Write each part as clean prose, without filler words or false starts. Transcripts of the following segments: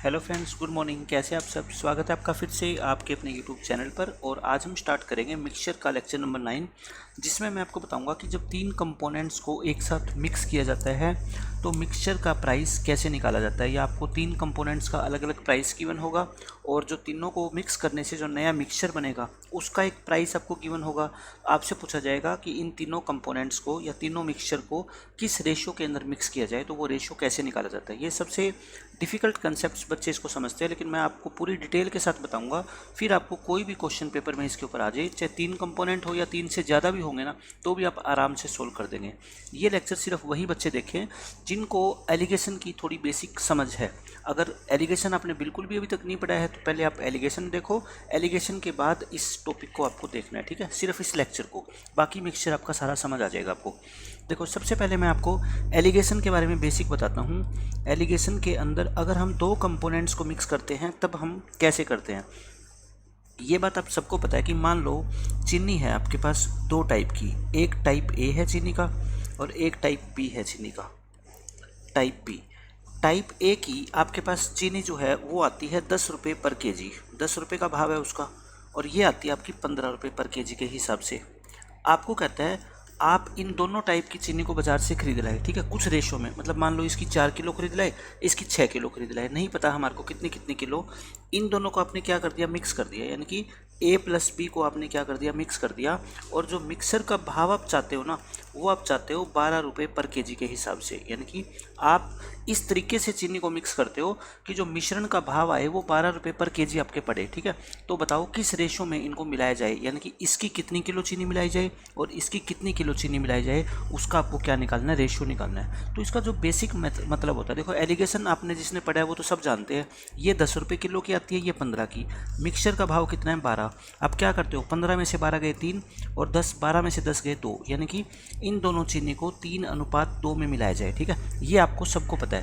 Hello friends, good morning. कैसे आप सब? स्वागत है आपका फिर से आपके अपने यूट्यूब चैनल पर। और आज हम स्टार्ट करेंगे मिक्सचर का लेक्चर नंबर 9, जिसमें मैं आपको बताऊंगा कि जब तीन कंपोनेंट्स को एक साथ मिक्स किया जाता है तो मिक्सचर का प्राइस कैसे निकाला जाता है। या आपको तीन कंपोनेंट्स का अलग अलग प्राइस गिवन होगा और जो तीनों को मिक्स करने से जो नया मिक्सचर बनेगा उसका एक प्राइस आपको गिवन होगा। आपसे पूछा जाएगा कि इन तीनों कंपोनेंट्स को या तीनों मिक्सचर को किस रेशो के अंदर मिक्स किया जाए, तो वो रेशो कैसे निकाला जाता है। ये सबसे डिफ़िकल्ट कंसेप्ट बच्चे इसको समझते हैं, लेकिन मैं आपको पूरी डिटेल के साथ बताऊंगा। फिर आपको कोई भी क्वेश्चन पेपर में इसके ऊपर आ जाए, चाहे तीन कंपोनेंट हो या तीन से ज़्यादा भी होंगे ना, तो भी आप आराम से सोल्व कर देंगे। ये लेक्चर सिर्फ वही बच्चे देखें जिनको एलिगेशन की थोड़ी बेसिक समझ है। अगर एलिगेशन आपने बिल्कुल भी अभी तक नहीं पढ़ा है तो पहले आप एलिगेशन देखो, एलिगेशन के बाद इस टॉपिक को आपको देखना है, ठीक है, सिर्फ इस लेक्चर को। बाकी मिक्सचर आपका सारा समझ आ जाएगा आपको। देखो, सबसे पहले मैं आपको एलिगेशन के बारे में बेसिक बताता हूँ। एलिगेशन के अंदर अगर हम दो कंपोनेंट्स को मिक्स करते हैं तब हम कैसे करते हैं। ये बात आप सबको पता है कि मान लो चीनी है आपके पास दो टाइप की, एक टाइप ए है चीनी का और एक टाइप बी है चीनी का। टाइप बी, टाइप ए की आपके पास चीनी जो है वो आती है 10 रुपये पर केजी, 10 रुपये का भाव है उसका, और ये आती है आपकी 15 रुपये पर केजी के हिसाब से। आपको कहता है आप इन दोनों टाइप की चीनी को बाजार से खरीद लाए, ठीक है, कुछ रेशो में। मतलब मान लो इसकी 4 किलो खरीद लाए, इसकी 6 किलो खरीद लाए, नहीं पता हमारे को कितनी कितनी किलो। इन दोनों को आपने क्या कर दिया, मिक्स कर दिया, यानी कि ए प्लस बी को आपने क्या कर दिया, मिक्स कर दिया। और जो मिक्सर का भाव आप चाहते हो ना, वो आप चाहते हो 12 रुपये पर केजी के हिसाब से। यानी कि आप इस तरीके से चीनी को मिक्स करते हो कि जो मिश्रण का भाव आए वो 12 रुपये पर केजी आपके पड़े, ठीक है। तो बताओ किस रेशो में इनको मिलाया जाए, यानी कि इसकी कितनी किलो चीनी मिलाई जाए और इसकी कितनी किलो चीनी मिलाई जाए, उसका आपको क्या निकालना है, रेशो निकालना है। तो इसका जो बेसिक मतलब होता है, देखो एलिगेशन आपने जिसने पढ़ा है वो तो सब जानते हैं। ये 10 रुपये किलो की आती है, ये 15 की। मिक्सचर का भाव कितना है, 12। आप क्या करते हो, 15 में से 12 गए 3 और 12 में से 10 गए 2, यानी कि इन दोनों चीनी को 3:2 में मिलाया जाए, ठीक है। ये आपको सबको पता है।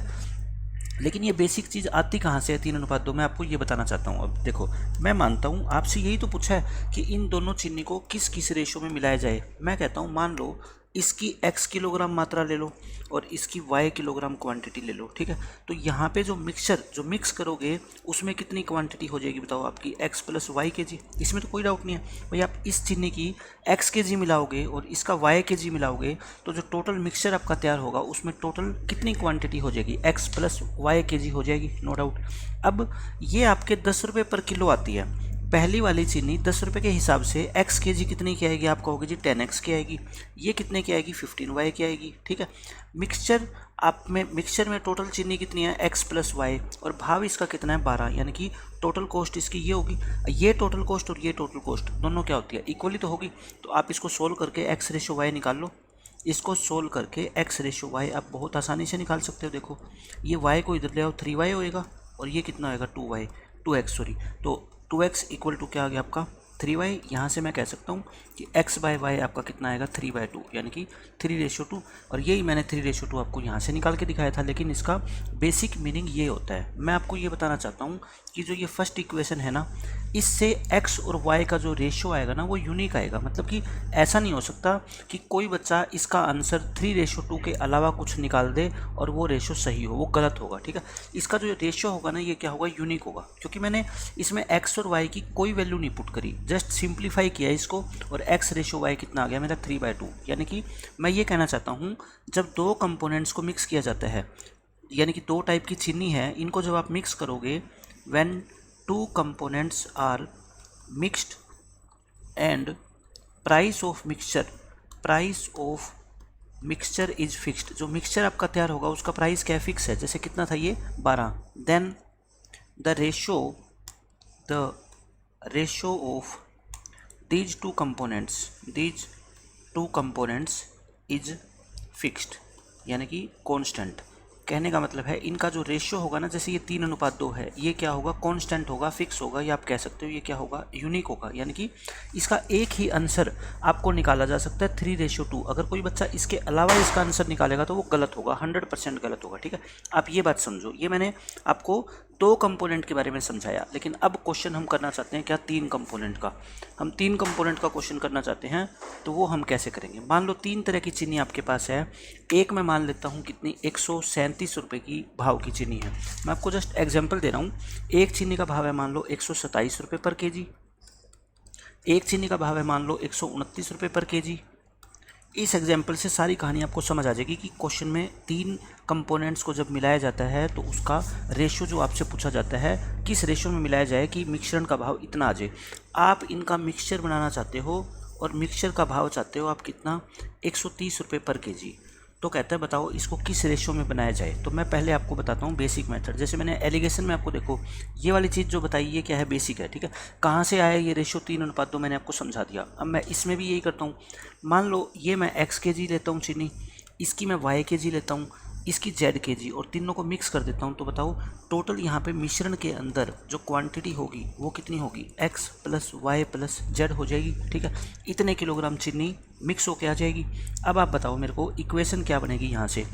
लेकिन ये बेसिक चीज़ आती कहाँ से है 3:2, मैं आपको ये बताना चाहता हूँ। अब देखो, मैं मानता हूँ आपसे यही तो पूछा है कि इन दोनों चीनी को किस किस रेशो में मिलाया जाए। मैं कहता हूँ मान लो इसकी x किलोग्राम मात्रा ले लो और इसकी y किलोग्राम क्वांटिटी ले लो, ठीक है। तो यहाँ पे जो मिक्सचर जो मिक्स करोगे उसमें कितनी क्वांटिटी हो जाएगी बताओ, आपकी x प्लस वाई के जी। इसमें तो कोई डाउट नहीं है भाई। आप इस चीनी की x के जी मिलाओगे और इसका y के जी मिलाओगे तो जो टोटल मिक्सचर आपका तैयार होगा उसमें टोटल कितनी क्वांटिटी हो जाएगी, x प्लस वाई के जी हो जाएगी, नो डाउट। अब ये आपके 10 रुपये पर किलो आती है। पहली वाली चीनी 10 रुपये के हिसाब से x के जी कितनी की आएगी, आप कहोगे जी 10x की आएगी। ये कितने की आएगी, 15y की आएगी, ठीक है। मिक्सचर में टोटल चीनी कितनी है, x प्लस वाई, और भाव इसका कितना है 12, यानी कि टोटल कॉस्ट इसकी ये होगी। ये टोटल कॉस्ट और ये टोटल कॉस्ट दोनों क्या होती है, इक्वली तो होगी। तो आप इसको सोल्व करके x रेशो वाई निकाल लो। इसको सोल्व करके x रेशो वाई आप बहुत आसानी से निकाल सकते हो। देखो, ये y को इधर ले आओ, 3y होएगा, और ये कितना होएगा 2x, सॉरी। तो 2x इक्वल टू क्या आ गया आपका 3y। यहाँ से मैं कह सकता हूँ कि x बाय वाई आपका कितना आएगा 3/2, यानी कि 3:2। और यही मैंने 3:2 आपको यहाँ से निकाल के दिखाया था, लेकिन इसका बेसिक मीनिंग ये होता है। मैं आपको ये बताना चाहता हूँ कि जो ये फर्स्ट इक्वेशन है ना, इससे x और y का जो रेशो आएगा ना वो यूनिक आएगा। मतलब कि ऐसा नहीं हो सकता कि कोई बच्चा इसका आंसर 3:2 के अलावा कुछ निकाल दे और वो रेशो सही हो, वो गलत होगा, ठीक है। इसका जो रेशो होगा ना, ये क्या होगा, यूनिक होगा, क्योंकि मैंने इसमें x और y की कोई वैल्यू नहीं पुट करी, जस्ट सिंप्लीफाई किया इसको, और x रेशो y कितना आ गया मेरा 3/2। यानी कि मैं ये कहना चाहता हूँ, जब दो कंपोनेंट्स को मिक्स किया जाता है, यानी कि दो टाइप की चीनी है, इनको जब आप मिक्स करोगे, when two components are mixed and price of mixture is fixed। जो मिक्सचर आपका तैयार होगा उसका प्राइस क्या फिक्स है, जैसे कितना था ये 12, then the ratio of these two components is fixed, यानी कि कांस्टेंट। कहने का मतलब है इनका जो रेशियो होगा ना, जैसे ये 3:2 है, ये क्या होगा, कांस्टेंट होगा, फिक्स होगा, या आप कह सकते हो ये क्या होगा, यूनिक होगा। यानी कि इसका एक ही आंसर आपको निकाला जा सकता है 3:2। अगर कोई बच्चा इसके अलावा इसका आंसर निकालेगा तो वो गलत होगा, 100% गलत होगा, ठीक है। आप ये बात समझो, ये मैंने आपको 2 कंपोनेंट के बारे में समझाया, लेकिन अब क्वेश्चन हम करना चाहते हैं क्या 3 कंपोनेंट का। हम 3 कंपोनेंट का क्वेश्चन करना चाहते हैं, तो वो हम कैसे करेंगे। मान लो 3 तरह की चीनी आपके पास है। एक मैं मान लेता हूँ कितनी 137 रुपये की भाव की चीनी है। मैं आपको जस्ट एग्जाम्पल दे रहा हूँ। एक चीनी का भाव है मान लो 127 रुपये पर केजी। एक चीनी का भाव है मान लो 129 रुपये पर केजी। इस एग्जाम्पल से सारी कहानी आपको समझ आ जाएगी कि क्वेश्चन में 3 कंपोनेंट्स को जब मिलाया जाता है तो उसका रेशो जो आपसे पूछा जाता है किस रेशो में मिलाया जाए कि मिश्रण का भाव इतना आ जाए। आप इनका मिक्सचर बनाना चाहते हो और मिक्सचर का भाव चाहते हो आप कितना 130 रुपये पर केजी। तो कहता है बताओ इसको किस रेशो में बनाया जाए। तो मैं पहले आपको बताता हूँ बेसिक मेथड। जैसे मैंने एलिगेशन में आपको देखो ये वाली चीज़ जो बताई ये क्या है, बेसिक है, ठीक है। कहाँ से आया ये रेशो 3:2 मैंने आपको समझा दिया। अब मैं इसमें भी यही करता हूँ। मान लो ये मैं x kg लेता हूँ चीनी, इसकी मैं y kg लेता हूँ, इसकी z kg, और तीनों को मिक्स कर देता हूँ। तो बताओ टोटल यहाँ पे मिश्रण के अंदर जो क्वांटिटी होगी वो कितनी होगी, x + y + z हो जाएगी, ठीक है। इतने किलोग्राम चीनी मिक्स होके आ जाएगी। अब आप बताओ मेरे को इक्वेशन क्या बनेगी यहाँ से।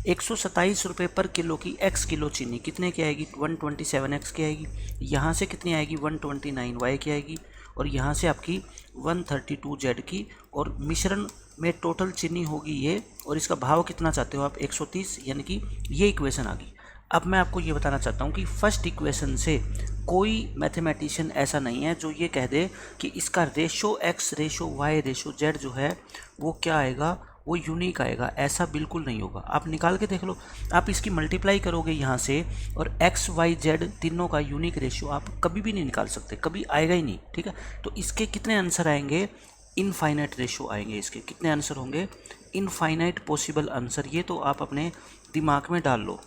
127 रुपये पर किलो की x किलो चीनी कितने की आएगी, 127x की आएगी। यहाँ से कितनी आएगी, 129y की आएगी। और यहाँ से आपकी 132z की। और मिश्रण में टोटल चीनी होगी ये, और इसका भाव कितना चाहते हो आप, 130, यानी कि ये इक्वेशन आ गई। अब मैं आपको ये बताना चाहता हूँ कि फर्स्ट इक्वेशन से कोई मैथमेटिशियन ऐसा नहीं है जो ये कह दे कि इसका ratio x ratio y ratio z जो है वो क्या आएगा, वो यूनिक आएगा। ऐसा बिल्कुल नहीं होगा। आप निकाल के देख लो। आप इसकी मल्टीप्लाई करोगे यहाँ से, और x y z तीनों का यूनिक रेशियो आप कभी भी नहीं निकाल सकते, कभी आएगा ही नहीं, ठीक है। तो इसके कितने आंसर आएंगे, इनफाइनाइट रेशियो आएंगे। इसके कितने आंसर होंगे, इनफाइनाइट पॉसिबल आंसर। ये तो आप अपने दिमाग में डाल लो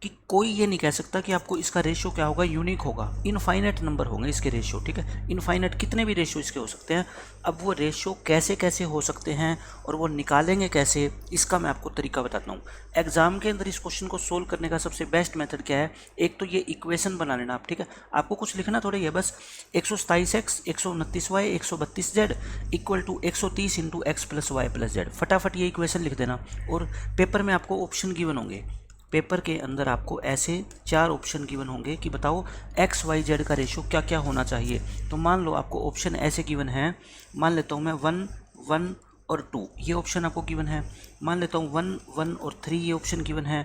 कि कोई ये नहीं कह सकता कि आपको इसका रेशियो क्या होगा, यूनिक होगा। इनफाइनाइट नंबर होंगे इसके रेशियो, ठीक है। इनफाइनाइट कितने भी रेशियो इसके हो सकते हैं। अब वो रेशियो कैसे कैसे हो सकते हैं और वो निकालेंगे कैसे, इसका मैं आपको तरीका बताता हूँ। एग्जाम के अंदर इस क्वेश्चन को सोल्व करने का सबसे बेस्ट मेथड क्या है, एक तो ये इक्वेशन बना लेना आप, ठीक है। आपको कुछ लिखना थोड़ा है, बस 127x 129y 132z = 130 × x + y + z। फटाफट ये इक्वेशन लिख देना। और पेपर में आपको ऑप्शन गिवन होंगे। पेपर के अंदर आपको ऐसे 4 ऑप्शन गिवन होंगे कि बताओ x y z का रेशो क्या क्या होना चाहिए। तो मान लो आपको ऑप्शन ऐसे गिवन है, मान लेता हूँ मैं 1 1 और 2, ये ऑप्शन आपको गिवन है। मान लेता हूँ 1 1 और 3, ये ऑप्शन गिवन है।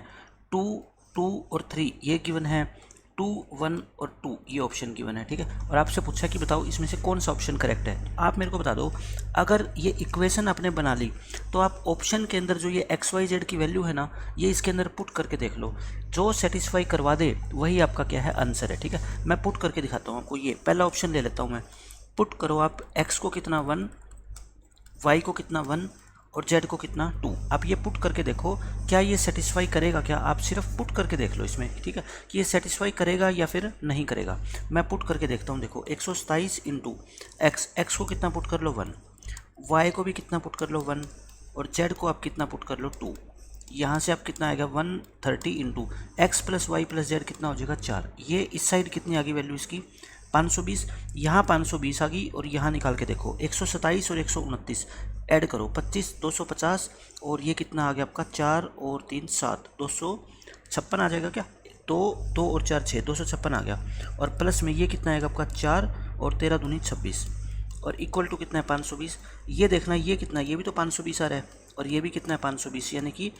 2 2 और 3 ये गिवन है। 2 1 और 2 ये ऑप्शन गिवन है, ठीक है। और आपसे पूछा कि बताओ इसमें से कौन सा ऑप्शन करेक्ट है। आप मेरे को बता दो, अगर ये इक्वेशन आपने बना ली तो आप ऑप्शन के अंदर जो ये x y z की वैल्यू है ना, ये इसके अंदर पुट करके देख लो। जो सेटिस्फाई करवा दे वही आपका क्या है, आंसर है, ठीक है। मैं पुट करके दिखाता हूँ आपको। ये पहला ऑप्शन ले लेता हूँ मैं। पुट करो आप, x को कितना 1, y को कितना 1 और z को कितना 2। आप ये पुट करके देखो क्या ये सेटिस्फाई करेगा क्या। आप सिर्फ पुट करके देख लो इसमें, ठीक है, कि ये सेटिस्फाई करेगा या फिर नहीं करेगा। मैं पुट करके देखता हूँ। देखो 127 × x को कितना पुट कर लो 1, y को भी कितना पुट कर लो 1, और z को आप कितना पुट कर लो 2। यहाँ से आप कितना आएगा 130 × x + y + z कितना हो जाएगा 4। ये इस साइड कितनी आ गई वैल्यू इसकी 520। यहाँ 520 आ गई। और यहाँ निकाल के देखो 127 और 129 ऐड करो 25 250, और ये कितना आ गया आपका 4 और 3 7 256 आ जाएगा क्या। 2 2 और 4 6 256 आ गया। और प्लस में ये कितना आएगा आपका 4 और 13 दूनी 26, और इक्वल टू कितना है 520। ये देखना ये कितना, ये भी तो 520 आ रहा है, और ये भी कितना है 520। यानी कि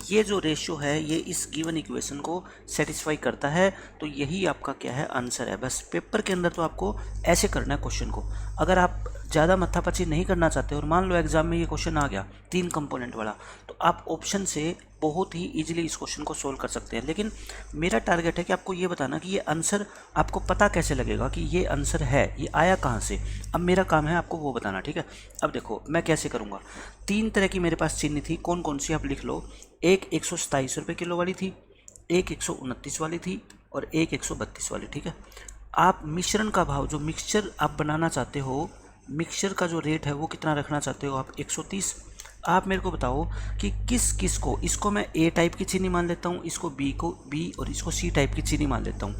ये जो रेशियो है ये इस गिवन इक्वेशन को सेटिस्फाई करता है। तो यही आपका क्या है, आंसर है। बस पेपर के अंदर तो आपको ऐसे करना है क्वेश्चन को। अगर आप ज़्यादा मत्थापच्ची नहीं करना चाहते और मान लो एग्जाम में ये क्वेश्चन आ गया 3 कंपोनेंट वाला, तो आप ऑप्शन से बहुत ही इजीली इस क्वेश्चन को सोल्व कर सकते हैं। लेकिन मेरा टारगेट है कि आपको ये बताना कि ये आंसर आपको पता कैसे लगेगा कि ये आंसर है, ये आया कहाँ से। अब मेरा काम है आपको वो बताना, ठीक है। अब देखो मैं कैसे करूँगा। 3 तरह की मेरे पास चीनी थी, कौन कौन सी आप लिख लो। एक 127 रुपये किलो वाली थी, एक 129 वाली थी, और एक 132 वाली, ठीक है। आप मिश्रण का भाव, जो मिक्सचर आप बनाना चाहते हो, मिक्सचर का जो रेट है वो कितना रखना चाहते हो आप 130। आप मेरे को बताओ कि किस किस को, इसको मैं ए टाइप की चीनी मान लेता हूँ, इसको बी को बी, और इसको सी टाइप की चीनी मान लेता हूँ।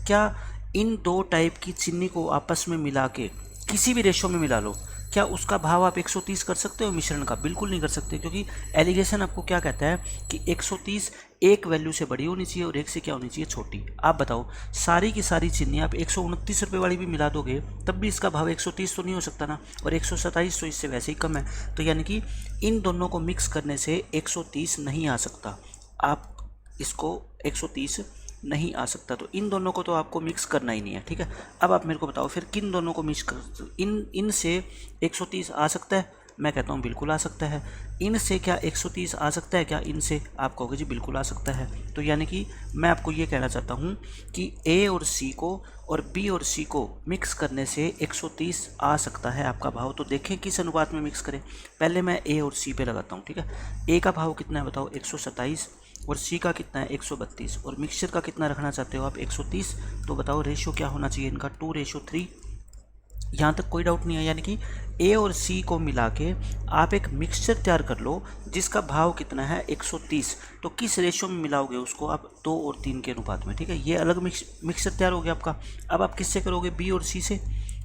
क्या इन 2 टाइप की चीनी को आपस में मिला के किसी भी रेशो में मिला लो, क्या उसका भाव आप 130 कर सकते हो मिश्रण का? बिल्कुल नहीं कर सकते, क्योंकि एलिगेशन आपको क्या कहता है कि 130 एक वैल्यू से बड़ी होनी चाहिए और एक से क्या होनी चाहिए, छोटी। आप बताओ, सारी की सारी चीनी आप 129 रुपये वाली भी मिला दोगे तब भी इसका भाव 130 तो नहीं हो सकता ना, और 127 तो इससे वैसे ही कम है। तो यानी कि इन दोनों को मिक्स करने से 130 नहीं आ सकता, आप इसको 130 नहीं आ सकता। तो इन दोनों को तो आपको मिक्स करना ही नहीं है, ठीक है। अब आप मेरे को बताओ फिर किन दोनों को मिक्स कर, इन से 130 आ सकता है? मैं कहता हूँ बिल्कुल आ सकता है। इन से क्या 130 आ सकता है क्या? इनसे आप कहोगे जी बिल्कुल आ सकता है। तो यानी कि मैं आपको ये कहना चाहता हूँ कि ए और सी को और बी और सी को मिक्स करने से 130 आ सकता है आपका भाव। तो देखें किस अनुपात में मिक्स करें। पहले मैं ए और सी पे लगाता हूँ, ठीक है। ए का भाव कितना है बताओ, 127, और सी का कितना है 132, और मिक्सचर का कितना रखना चाहते हो आप 130। तो बताओ रेशियो क्या होना चाहिए इनका, 2:3। यहाँ तक कोई डाउट नहीं है। यानी कि ए और सी को मिला के आप एक मिक्सचर तैयार कर लो जिसका भाव कितना है 130। तो किस रेशियो में मिलाओगे उसको आप, 2 और 3 के अनुपात में, ठीक है। ये अलग मिक्सचर तैयार हो गया आपका। अब आप किससे करोगे, बी और सी से।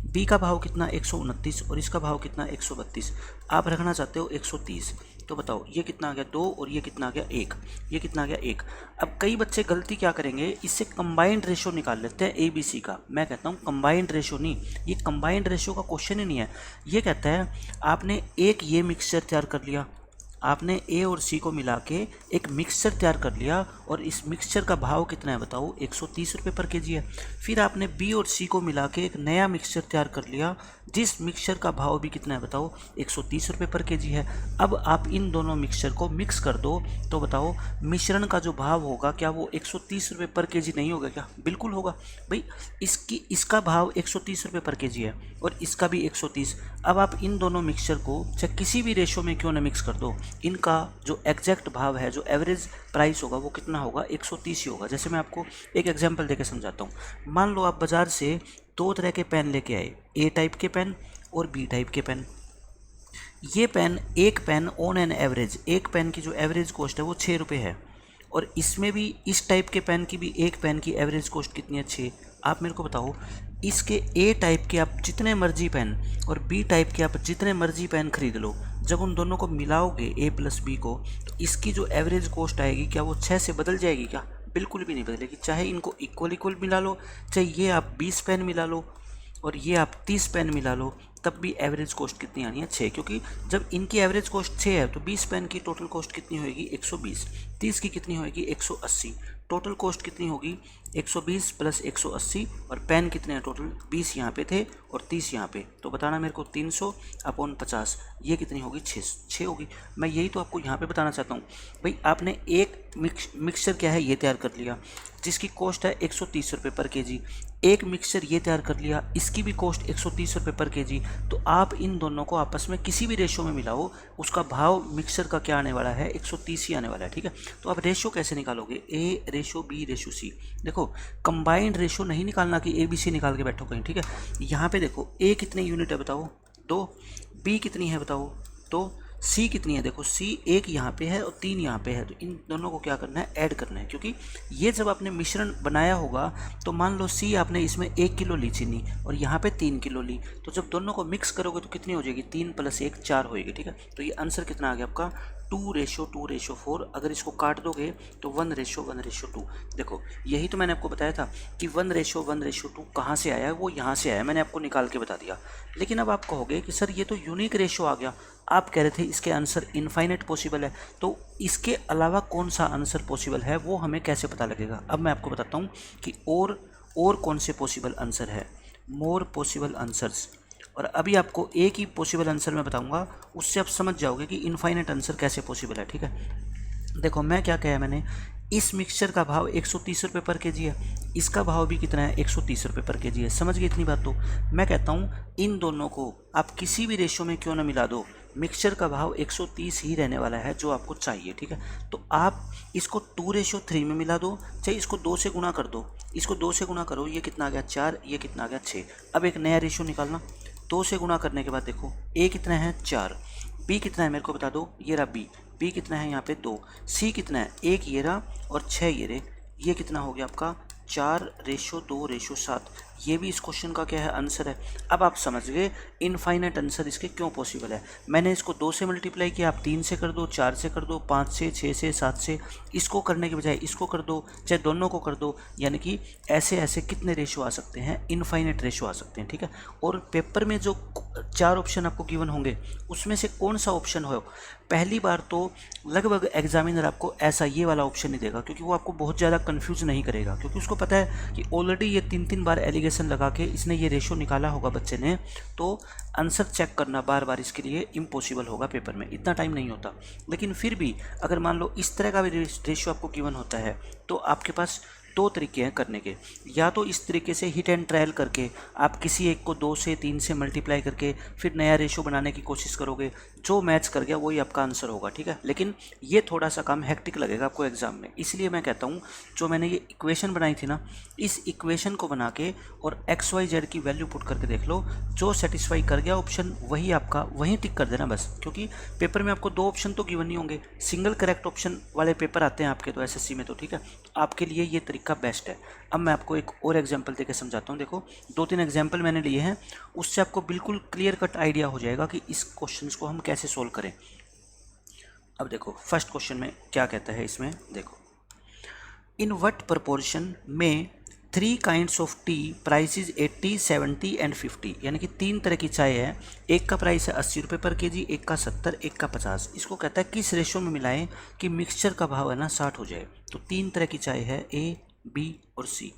बी का भाव कितना 129 और इसका भाव कितना 132। आप रखना चाहते हो 130। तो बताओ ये कितना आ गया 2 और ये कितना आ गया 1, ये कितना आ गया 1। अब कई बच्चे गलती क्या करेंगे, इससे कंबाइंड रेशो निकाल लेते हैं ए बी सी का। मैं कहता हूँ कंबाइंड रेशो नहीं, ये कंबाइंड रेशो का क्वेश्चन ही नहीं है। ये कहता है आपने एक ये मिक्सचर तैयार कर लिया, आपने ए और सी को मिला के एक मिक्सचर तैयार कर लिया और इस मिक्सचर का भाव कितना है बताओ, 130 रुपये पर केजी है। फिर आपने बी और सी को मिला के एक नया मिक्सचर तैयार कर लिया जिस मिक्सचर का भाव भी कितना है बताओ, 130 रुपये पर केजी है। अब आप इन दोनों मिक्सचर को मिक्स कर दो तो बताओ मिश्रण का जो भाव होगा क्या वो 130 रुपये पर केजी नहीं होगा क्या? बिल्कुल होगा भाई। इसका भाव 130 रुपये पर केजी है और इसका भी 130। अब आप इन दोनों मिक्सचर को चाहे किसी भी रेशो में क्यों ना मिक्स कर दो, इनका जो एग्जैक्ट भाव है, जो एवरेज प्राइस होगा वो कितना होगा, 130 ही होगा। जैसे मैं आपको एक एग्जांपल देके समझाता हूँ। मान लो आप बाज़ार से 2 तरह के पेन लेके आए, ए टाइप के पेन और बी टाइप के पेन। ये पेन, एक पेन ऑन एन एवरेज, एक पेन की जो एवरेज कॉस्ट है वो 6 रुपये है, और इसमें भी इस टाइप के पेन की भी एक पेन की एवरेज कॉस्ट कितनी है, 6। आप मेरे को बताओ इसके ए टाइप के आप जितने मर्जी पेन और बी टाइप के आप जितने मर्जी पेन खरीद लो, जब उन दोनों को मिलाओगे ए प्लस बी को, तो इसकी जो एवरेज कॉस्ट आएगी क्या वो 6 से बदल जाएगी क्या? बिल्कुल भी नहीं बदलेगी। चाहे इनको इक्वल मिला लो, चाहे ये आप 20 पेन मिला लो और ये आप 30 पेन मिला लो, तब भी एवरेज कॉस्ट कितनी आनी है, 6। क्योंकि जब इनकी एवरेज कॉस्ट 6 है तो 20 पेन की टोटल कॉस्ट कितनी होगी, 120। 30 की कितनी होगी, 180। टोटल कॉस्ट कितनी होगी, 120 प्लस 180। और पेन कितने हैं टोटल, 20 यहाँ पे थे और 30 यहाँ पे। तो बताना मेरे को 300 अपॉन 50 ये कितनी होगी, 6 होगी। मैं यही तो आपको यहाँ पे बताना चाहता हूँ भाई। आपने एक मिक्सचर क्या है ये तैयार कर लिया जिसकी कॉस्ट है 130 रुपये पर केजी। एक मिक्सचर ये तैयार कर लिया, इसकी भी कॉस्ट 130 रुपये पर केजी। तो आप इन दोनों को आपस में किसी भी रेशो में मिलाओ, उसका भाव मिक्सचर का क्या आने वाला है, 130 ही आने वाला है, ठीक है। तो आप रेशो कैसे निकालोगे, ए रेशो बी रेशो सी। देखो कंबाइंड रेशो नहीं निकालना कि ए बी सी निकाल के बैठो कहीं, ठीक है। यहाँ पे देखो ए कितने यूनिट है बताओ, 2। बी कितनी है बताओ, 2। सी कितनी है, देखो सी एक यहाँ पे है और 3 यहाँ पे है। तो इन दोनों को क्या करना है, ऐड करना है। क्योंकि ये जब आपने मिश्रण बनाया होगा तो मान लो सी आपने इसमें 1 किलो ली चीनी और यहाँ पे 3 किलो ली, तो जब दोनों को मिक्स करोगे तो कितनी हो जाएगी, 3 + 1 4 होएगी, ठीक है। तो ये आंसर कितना आ गया आपका, 2:4। अगर इसको काट दोगे तो 1:2। देखो यही तो मैंने आपको बताया था कि 1:2 कहाँ से आया है, वो यहाँ से आया, मैंने आपको निकाल के बता दिया। लेकिन अब आप कहोगे कि सर ये तो यूनिक रेशो आ गया, आप कह रहे थे इसके आंसर इनफाइनाइट पॉसिबल है, तो इसके अलावा कौन सा आंसर पॉसिबल है वो हमें कैसे पता लगेगा। अब मैं आपको बताता हूँ कि और कौन से पॉसिबल आंसर है, मोर पॉसिबल आंसर्स। और अभी आपको एक ही पॉसिबल आंसर मैं बताऊंगा, उससे आप समझ जाओगे कि इनफाइनाइट आंसर कैसे पॉसिबल है, ठीक है। देखो मैं क्या कहा मैंने, इस मिक्सचर का भाव 130 रुपये पर केजी है, इसका भाव भी कितना है, 130 रुपये पर केजी है। समझ गए इतनी बात। तो मैं कहता हूँ इन दोनों को आप किसी भी रेशो में क्यों ना मिला दो, मिक्सचर का भाव 130 ही रहने वाला है जो आपको चाहिए, ठीक है। तो आप इसको 2:3 में मिला दो, चाहे इसको 2 से गुणा कर दो, इसको 2 से गुणा करो, ये कितना आ गया 4, ये कितना आ गया 6। अब एक नया रेशो निकालना, 2 से गुणा करने के बाद देखो ए कितना है 4, बी कितना है मेरे को बता दो, ये रहा बी कितना है यहाँ पे 2, सी कितना है 1 ये रहा और 6 ये रहे, ये कितना हो गया आपका 4:2:7। ये भी इस क्वेश्चन का क्या है आंसर है। अब आप समझ गए इनफाइनाइट आंसर इसके क्यों पॉसिबल है। मैंने इसको 2 से मल्टीप्लाई किया, आप 3 से कर दो, 4 से कर दो, 5 से, 6 से, 7 से, इसको करने के बजाय इसको कर दो, चाहे दोनों को कर दो, यानी कि ऐसे ऐसे कितने रेशो आ सकते हैं, इनफाइनाइट रेशो आ सकते हैं, ठीक है। और पेपर में जो 4 ऑप्शन आपको गिवन होंगे उसमें से कौन सा ऑप्शन हो, पहली बार तो लगभग एग्जामिनर आपको ऐसा ये वाला ऑप्शन नहीं देगा, क्योंकि वो आपको बहुत ज़्यादा कंफ्यूज नहीं करेगा, क्योंकि उसको पता है कि ऑलरेडी ये 3 बार एलिगेशन लगा के इसने ये रेशो निकाला होगा बच्चे ने, तो आंसर चेक करना बार बार इसके लिए इम्पॉसिबल होगा, पेपर में इतना टाइम नहीं होता। लेकिन फिर भी अगर मान लो इस तरह का भी रेशो आपको गिवन होता है तो आपके पास 2 तरीके हैं करने के। या तो इस तरीके से हिट एंड ट्रायल करके आप किसी एक को 2 से 3 से मल्टीप्लाई करके फिर नया रेशो बनाने की कोशिश करोगे, जो मैच कर गया वही आपका आंसर होगा, ठीक है। लेकिन ये थोड़ा सा काम हेक्टिक लगेगा आपको एग्जाम में, इसलिए मैं कहता हूँ जो मैंने ये इक्वेशन बनाई थी ना, इस इक्वेशन को बना के और XYZ की वैल्यू पुट करके देख लो, जो सेटिस्फाई कर गया ऑप्शन वही आपका, वहीं टिक कर देना बस। क्योंकि पेपर में आपको 2 ऑप्शन तो गिवन नहीं होंगे, सिंगल करेक्ट ऑप्शन वाले पेपर आते हैं आपके तो SSC में, तो ठीक है, आपके लिए ये तरीका बेस्ट है। अब मैं आपको एक और एग्जांपल देके समझाता हूँ। देखो 2-3 एग्जांपल मैंने लिए हैं, उससे आपको बिल्कुल क्लियर कट आइडिया हो जाएगा कि इस क्वेश्चन को हम कैसे सोल्व करें। अब देखो फर्स्ट क्वेश्चन में क्या कहता है, इसमें देखो, इन व्हाट प्रोपोर्शन में 3 kinds of T prices 80, 70 and 50, यानी कि 3 तरह की चाय है, एक का प्राइस है 80 रुपये पर केजी, एक का 70, एक का 50। इसको कहता है किस रेशो में मिलाएं कि मिक्सचर का भाव है ना 60 हो जाए। तो 3 तरह की चाय है, A, B और C।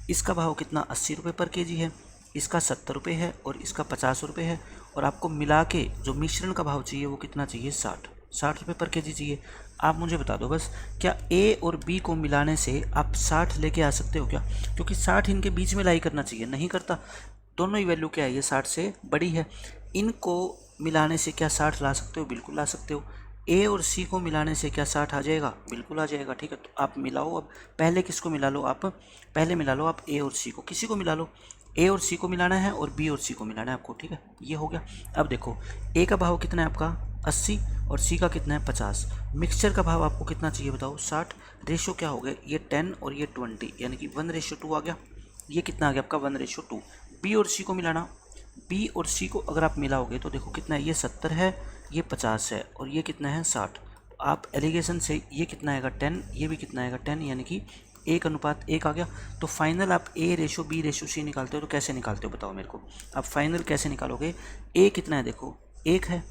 इसका भाव कितना 80 रुपये पर केजी है, इसका 70 रुपये है और इसका 50 रुपये है, और आपको मिला के जो मिश्रण का भाव चाहिए वो कितना चाहिए 60 रुपये पर केजी चाहिए। आप मुझे बता दो बस, क्या A और B को मिलाने से आप 60 लेके आ सकते हो क्या? क्योंकि 60 इनके बीच में लाई करना चाहिए, नहीं करता, दोनों ही वैल्यू क्या है, ये 60 से बड़ी है। इनको मिलाने से क्या 60 ला सकते हो? बिल्कुल ला सकते हो। A और C को मिलाने से क्या 60 आ जाएगा? बिल्कुल आ जाएगा, ठीक है। तो आप मिलाओ, अब पहले किसको मिला लो आप, पहले मिला लो आप A और C को, किसी को मिला लो, A और C को मिलाना है और B और C को मिलाना है आपको, ठीक है, ये हो गया। अब देखो A का भाव कितना है आपका 80 और C का कितना है 50, मिक्सचर का भाव आपको कितना चाहिए बताओ 60, रेशो क्या हो गया, ये 10 और ये 20, यानी कि 1:2 आ गया। ये कितना आ गया आपका 1:2। B और C को मिलाना, B और C को अगर आप मिलाओगे तो देखो कितना है, ये 70 है, ये 50 है और ये कितना है 60। आप एलिगेशन से ये कितना आएगा 10, ये भी कितना आएगा 10, यानी कि 1:1 आ गया। तो फाइनल आप A:B:C निकालते हो तो कैसे निकालते हो बताओ मेरे को, आप फाइनल कैसे निकालोगे? A कितना है देखो 1 है,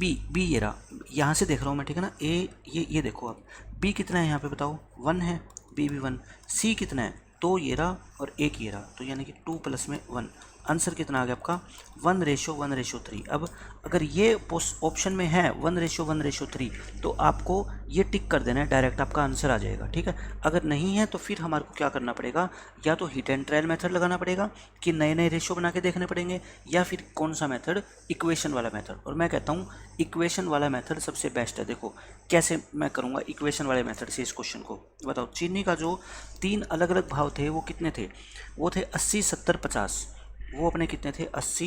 B ये रहा, यहाँ से देख रहा हूँ मैं, ठीक है ना, A ये देखो आप, B कितना है यहाँ पे बताओ 1 है, B भी 1, C कितना है 2 ये रहा और 1 ये रहा, तो यानी कि 2 + में 1, आंसर कितना आ गया आपका 1:1:3। अब अगर ये ऑप्शन में है 1:1:3 तो आपको ये टिक कर देना है, डायरेक्ट आपका आंसर आ जाएगा, ठीक है। अगर नहीं है तो फिर हमारे को क्या करना पड़ेगा, या तो हिट एंड ट्रायल मेथड लगाना पड़ेगा कि नए नए रेशो बना के देखने पड़ेंगे, या फिर कौन सा मेथड, इक्वेशन वाला मेथड। और मैं कहता हूँ इक्वेशन वाला मेथड सबसे बेस्ट है। देखो कैसे मैं करूँगा इक्वेशन वाले मेथड से इस क्वेश्चन को, बताओ चीनी का जो 3 अलग अलग भाव थे वो कितने थे, वो थे 80, 70, 50, वो अपने कितने थे 80,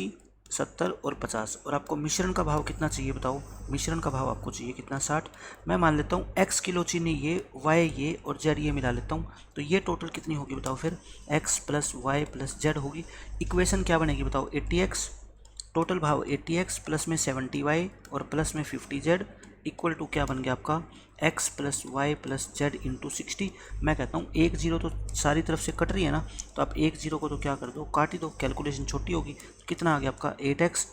70 और 50। और आपको मिश्रण का भाव कितना चाहिए बताओ, मिश्रण का भाव आपको चाहिए कितना 60। मैं मान लेता हूँ x किलो चीनी ये, y ये और z ये मिला लेता हूँ, तो ये टोटल कितनी होगी बताओ फिर, x + y + z होगी। इक्वेशन क्या बनेगी बताओ 80x, टोटल भाव 80x प्लस में 70y और प्लस में 50z इक्वल टू क्या बन गया आपका x + y + z × 60। मैं कहता हूँ 1 0 तो सारी तरफ से कट रही है ना, तो आप 1 0 को तो क्या कर दो, काट ही दो, कैलकुलेशन छोटी होगी। कितना आ गया आपका 8x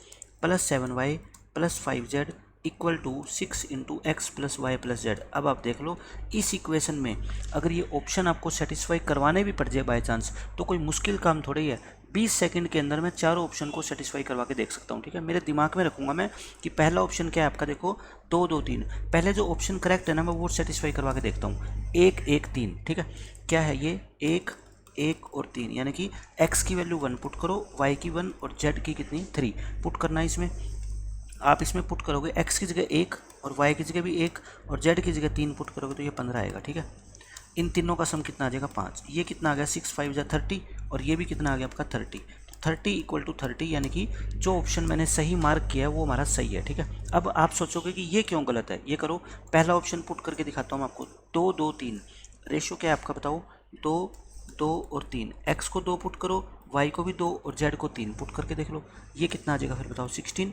+ 7y + 5z equal to 6 × x + y + z। अब आप देख लो इस इक्वेशन में अगर ये ऑप्शन आपको सेटिस्फाई करवाने भी पड़ जाए बाय चांस, तो कोई मुश्किल काम थोड़ी है, 20 सेकंड के अंदर मैं चारों ऑप्शन को सेटिस्फाई करवा के देख सकता हूँ, ठीक है। मेरे दिमाग में रखूँगा मैं कि पहला ऑप्शन क्या है आपका, देखो 2 2 3, पहले जो ऑप्शन करेक्ट है ना मैं वो सेटिस्फाई करवा के देखता हूँ, 1 1 3, ठीक है। क्या है ये 1 1 और 3, यानी कि x की वैल्यू 1 पुट करो, y की 1 और z की कितनी 3 पुट करना है इसमें। आप इसमें पुट करोगे x की जगह 1 और y की जगह भी 1 और z की जगह 3 पुट करोगे तो ये 15 आएगा, ठीक है। इन तीनों का सम कितना आ जाएगा 5, ये कितना आ गया 6 5 जा 30 और ये भी कितना आ गया आपका 30, तो 30 = 30, यानी कि जो ऑप्शन मैंने सही मार्क किया है वो हमारा सही है, ठीक है। अब आप सोचोगे कि ये क्यों गलत है, ये करो पहला ऑप्शन पुट करके दिखाता हूँ आपको, 2 2 3, रेशो क्या है आपका बताओ 2 2 और 3, x को 2 पुट करो वाई को भी 2 और जेड को 3 पुट करके देख लो, ये कितना आ जाएगा फिर बताओ 16।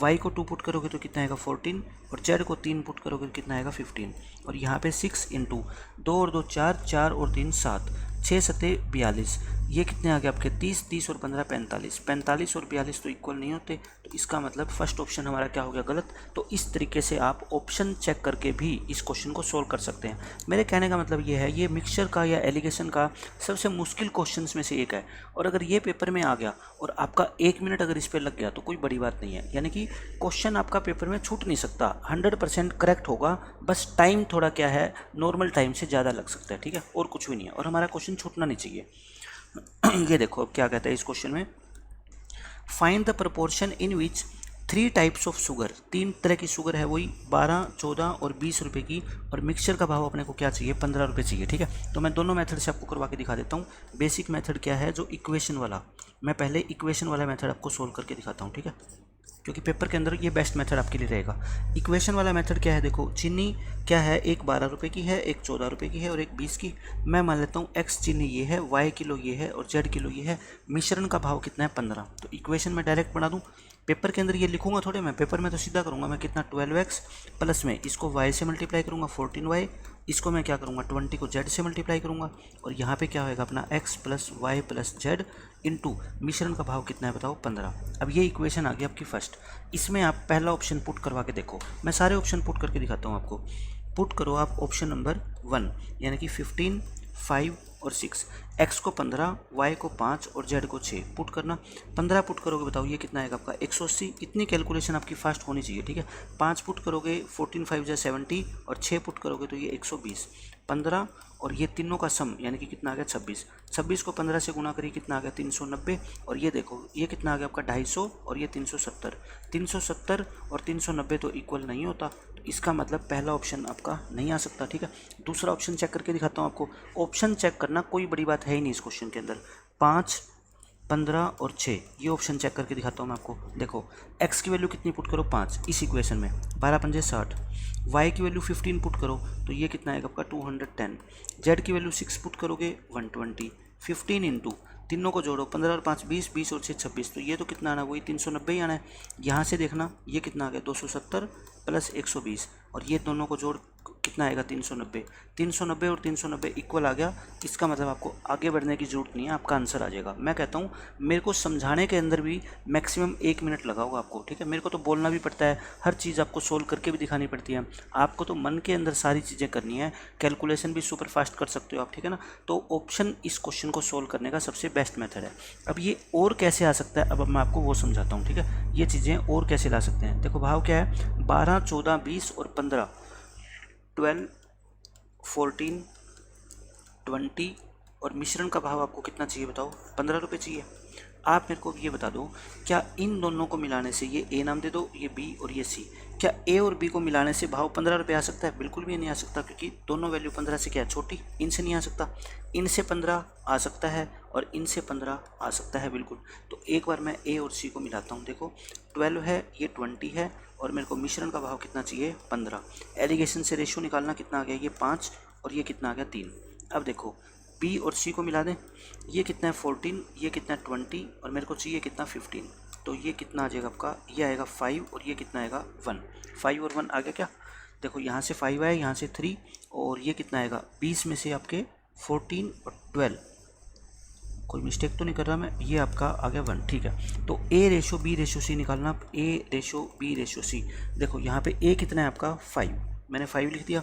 वाई को 2 पुट करोगे तो कितना आएगा 14 और जेड को 3 पुट करोगे तो कितना आएगा 15। और यहाँ पे 6 इंटू 2 और 2 4, 4 और 3 7, 6 सत्ते 42, ये कितने आ गए आपके 30, 30 और 15 45, 45 और 42 तो इक्वल नहीं होते, तो इसका मतलब फर्स्ट ऑप्शन हमारा क्या हो गया गलत। तो इस तरीके से आप ऑप्शन चेक करके भी इस क्वेश्चन को सोल्व कर सकते हैं। मेरे कहने का मतलब ये है, ये मिक्सचर का या एलिगेशन का सबसे मुश्किल क्वेश्चन में से एक है, और अगर ये पेपर में आ गया और आपका 1 मिनट अगर इस पर लग गया तो कोई बड़ी बात नहीं है, यानी कि क्वेश्चन आपका पेपर में छूट नहीं सकता, 100% करेक्ट होगा, बस टाइम थोड़ा क्या है नॉर्मल टाइम से ज़्यादा लग सकता है, ठीक है, और कुछ भी नहीं है, और हमारा क्वेश्चन छूटना नहीं चाहिए। ये देखो अब क्या कहता है इस क्वेश्चन में, find the proportion in which 3 types of sugar, 3 तरह की शुगर है, वही 12, 14 और 20 रुपए की, और मिक्सचर का भाव अपने को क्या चाहिए 15 रुपये चाहिए, ठीक है। तो मैं दोनों मेथड से आपको करवा के दिखा देता हूँ। बेसिक मेथड क्या है, जो इक्वेशन वाला, मैं पहले इक्वेशन वाला मेथड आपको सोल्व करके दिखाता हूँ, ठीक है, क्योंकि पेपर के अंदर ये बेस्ट मेथड आपके लिए रहेगा। इक्वेशन वाला मेथड क्या है, देखो चीनी क्या है, एक 12 रुपये की है, एक 14 रुपये की है और एक 20 की। मैं मान लेता हूँ एक्स चीनी ये है, वाई किलो ये है और जेड किलो ये है, मिश्रण का भाव कितना है 15। तो इक्वेशन में डायरेक्ट बना दूँ, पेपर के अंदर ये लिखूंगा थोड़े, मैं पेपर में तो सीधा करूँगा, मैं कितना 12x प्लस में इसको y से मल्टीप्लाई करूँगा 14y, इसको मैं क्या करूँगा 20 को z से मल्टीप्लाई करूँगा, और यहाँ पे क्या होएगा अपना x plus Y plus Z into मिश्रण का भाव कितना है बताओ 15। अब ये इक्वेशन आ गई आपकी फर्स्ट, इसमें आप पहला ऑप्शन पुट करवा के देखो, मैं सारे ऑप्शन पुट करके दिखाता हूँ आपको। पुट करो आप ऑप्शन नंबर 1, यानी कि 15, 5 और 6, x को 15, y को 5 और z को 6 पुट करना। 15 पुट करोगे बताओ ये कितना आएगा आपका 180, इतनी कैलकुलेशन आपकी फास्ट होनी चाहिए, ठीक है। 5 पुट करोगे 14 5 जा 70 और 6 पुट करोगे तो ये 120, 15 और ये तीनों का सम यानी कि कितना आ गया 26, 26 को 15 से गुना करिए कितना आ गया 390, और ये देखो ये कितना आ गया आपका 250 और ये 370, 370 और 390 तो इक्वल नहीं होता, तो इसका मतलब पहला ऑप्शन आपका नहीं आ सकता, ठीक है। दूसरा ऑप्शन चेक करके दिखाता हूँ आपको। ऑप्शन चेक करना कोई बड़ी बात है ही नहीं इस क्वेश्चन के अंदर। 5, 15 और 6 ये ऑप्शन चेक करके दिखाता हूँ मैं आपको। देखो x की वैल्यू कितनी पुट करो 5 इस इक्वेशन में, 12 पंजे 60, y की वैल्यू 15 पुट करो तो ये कितना आएगा आपका 210, z की वैल्यू 6 पुट करोगे 120, 15 इंटू तीनों को जोड़ो 15 और 5 20, 20 और 6 26, तो ये तो कितना आना वही 390 ही आना है। यहाँ से देखना ये कितना आ गया 270 प्लस 120, और ये दोनों को जोड़ कितना आएगा 390, 390 और 390 इक्वल आ गया। इसका मतलब आपको आगे बढ़ने की जरूरत नहीं है, आपका आंसर आ जाएगा। मैं कहता हूँ मेरे को समझाने के अंदर भी मैक्सिमम 1 मिनट लगा होगा आपको, ठीक है। मेरे को तो बोलना भी पड़ता है, हर चीज़ आपको सोल्व करके भी दिखानी पड़ती है, आपको तो मन के अंदर सारी चीज़ें करनी है, कैलकुलेशन भी सुपर फास्ट कर सकते हो आप, ठीक है ना। तो ऑप्शन इस क्वेश्चन को सोल्व करने का सबसे बेस्ट मेथड है। अब ये और कैसे आ सकता है, अब मैं आपको वो समझाता हूँ, ठीक है। ये चीज़ें और कैसे ला सकते हैं, देखो भाव क्या है 12, 14, 20 और 15, 12, 14, 20 और मिश्रण का भाव आपको कितना चाहिए बताओ 15 रुपये चाहिए। आप मेरे को ये बता दो, क्या इन दोनों को मिलाने से, ये ए नाम दे दो, ये बी और ये सी, क्या ए और बी को मिलाने से भाव 15 रुपये आ सकता है? बिल्कुल भी नहीं आ सकता, क्योंकि दोनों वैल्यू 15 से क्या है छोटी, इनसे नहीं आ सकता। इनसे 15 आ सकता है और इनसे 15 आ सकता है बिल्कुल। तो एक बार मैं ए और सी को मिलाता हूँ, देखो 12 है, ये 20 है, और मेरे को मिश्रण का भाव कितना चाहिए 15। एलिगेशन से रेशियो निकालना कितना आ गया, ये 5 और ये कितना आ गया 3। अब देखो बी और सी को मिला दें, ये कितना है 14, ये कितना है 20 और मेरे को चाहिए कितना 15, तो ये कितना आ जाएगा आपका, ये आएगा 5 और ये कितना आएगा 1, 5 और 1 आ गया क्या। देखो यहाँ से 5 आया, यहाँ से 3 और ये कितना आएगा 20 में से आपके 14 और 12, कोई मिस्टेक तो नहीं कर रहा मैं, ये आपका आ गया 1, ठीक है। तो ए रेशो बी रेशो सी निकालना, ए रेशो बी रेशो सी। देखो यहाँ पे ए कितना है आपका 5, मैंने 5 लिख दिया,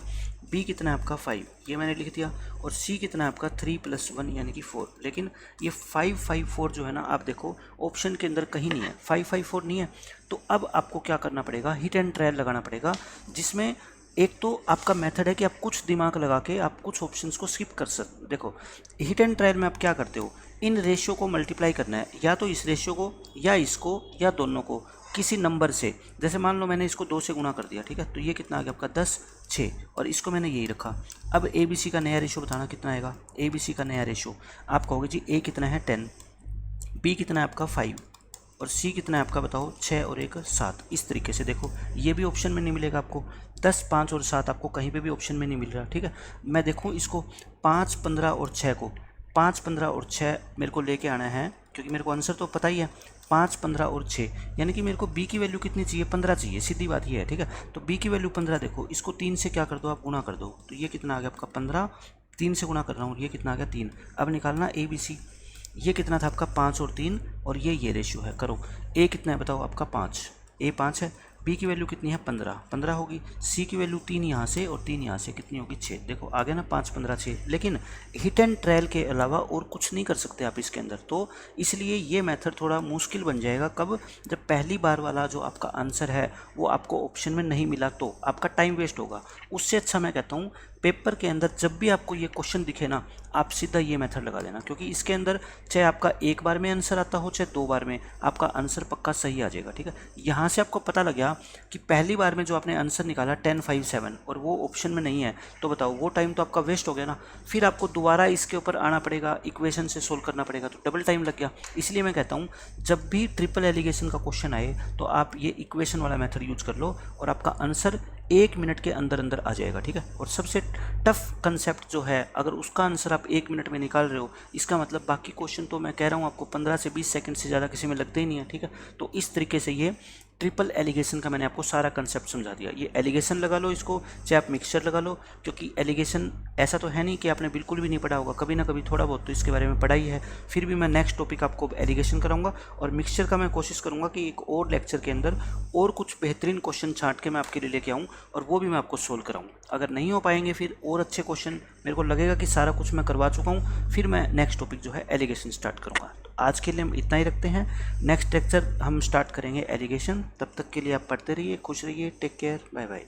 बी कितना है आपका 5 ये मैंने लिख दिया, और सी कितना है आपका 3 + 1 यानी कि 4। लेकिन ये 5 5 4 जो है ना, आप देखो ऑप्शन के अंदर कहीं नहीं है, 5 5 4 नहीं है। तो अब आपको क्या करना पड़ेगा, हिट एंड ट्रायल लगाना पड़ेगा, जिसमें एक तो आपका मेथड है कि आप कुछ दिमाग लगा के आप कुछ ऑप्शंस को स्किप कर सकते। देखो हिट एंड ट्रायल में आप क्या करते हो, इन रेशियो को मल्टीप्लाई करना है, या तो इस रेशियो को या इसको या दोनों को किसी नंबर से। जैसे मान लो मैंने इसको 2 से गुना कर दिया, ठीक है, तो ये कितना आ गया आपका 10, 6 और इसको मैंने यही रखा। अब ए बी सी का नया रेशियो बताना कितना आएगा, ए बी सी का नया रेशियो आप कहोगे जी ए कितना है 10, बी कितना है आपका 5 और सी कितना है आपका बताओ 6 और 1 7। इस तरीके से देखो ये भी ऑप्शन में नहीं मिलेगा आपको, 10 5 और 7 आपको कहीं पे भी ऑप्शन में नहीं मिल रहा, ठीक है। मैं देखूँ इसको 5 15 और 6 को 5, 15 और 6 मेरे को लेके आना है, क्योंकि मेरे को आंसर तो पता ही है 5, 15 और 6, यानी कि मेरे को b की वैल्यू कितनी चाहिए, 15 चाहिए, सीधी बात ये है, ठीक है। तो b की वैल्यू 15, देखो इसको 3 से क्या कर दो आप, गुना कर दो, तो ये कितना आ गया आपका 15, 3 से गुना कर रहा हूँ, ये कितना आ गया 3। अब निकालना ए बी सी, ये कितना था आपका 5 और 3, और ये रेशियो है, करो। ए कितना है बताओ आपका 5, ए 5 है, बी की वैल्यू कितनी है 15, 15 होगी, सी की वैल्यू 3 यहाँ से और 3 यहाँ से, कितनी होगी 6। देखो आ गया ना 5, 15, 6। लेकिन हिट एंड ट्रायल के अलावा और कुछ नहीं कर सकते आप इसके अंदर, तो इसलिए ये मेथड थोड़ा मुश्किल बन जाएगा। कब, जब पहली बार वाला जो आपका आंसर है वो आपको ऑप्शन में नहीं मिला तो आपका टाइम वेस्ट होगा। उससे अच्छा मैं कहता हूँ पेपर के अंदर जब भी आपको ये क्वेश्चन दिखे ना, आप सीधा ये मेथड लगा देना, क्योंकि इसके अंदर चाहे आपका एक बार में आंसर आता हो चाहे 2 बार में, आपका आंसर पक्का सही आ जाएगा, ठीक है। यहाँ से आपको पता लग गया कि पहली बार में जो आपने आंसर निकाला 10, 5, 7 और वो ऑप्शन में नहीं है, तो बताओ वो टाइम तो आपका वेस्ट हो गया ना। फिर आपको दोबारा इसके ऊपर आना पड़ेगा, इक्वेशन से सोल्व करना पड़ेगा, तो डबल टाइम लग गया। इसलिए मैं कहता हूँ जब भी ट्रिपल एलिगेशन का क्वेश्चन आए तो आप ये इक्वेशन वाला मेथड यूज कर लो और आपका आंसर 1 मिनट के अंदर अंदर आ जाएगा, ठीक है। और सबसे टफ कंसेप्ट जो है, अगर उसका आंसर आप 1 मिनट में निकाल रहे हो, इसका मतलब बाकी क्वेश्चन तो मैं कह रहा हूँ आपको 15 से 20 सेकंड से ज़्यादा किसी में लगते ही नहीं है, ठीक है। तो इस तरीके से ये ट्रिपल एलिगेशन का मैंने आपको सारा कंसेप्ट समझा दिया। ये एलिगेशन लगा लो इसको, चाहे आप मिक्सचर लगा लो, क्योंकि एलिगेशन ऐसा तो है नहीं कि आपने बिल्कुल भी नहीं पढ़ा होगा, कभी ना कभी थोड़ा बहुत तो इसके बारे में पढ़ा ही है। फिर भी मैं नेक्स्ट टॉपिक आपको एलिगेशन कराऊंगा, और मिक्सचर का मैं कोशिश करूंगा कि एक और लेक्चर के अंदर और कुछ बेहतरीन क्वेश्चन छांट के मैं आपके लिए लेके आऊँ और वो भी मैं आपको सोल्व कराऊँ। अगर नहीं हो पाएंगे फिर और अच्छे क्वेश्चन, मेरे को लगेगा कि सारा कुछ मैं करवा चुका हूँ, फिर मैं नेक्स्ट टॉपिक जो है एलिगेशन स्टार्ट करूँगा। तो आज के लिए हम इतना ही रखते हैं, नेक्स्ट लेक्चर हम स्टार्ट करेंगे एलिगेशन। तब तक के लिए आप पढ़ते रहिए, खुश रहिए, टेक केयर, बाय बाय।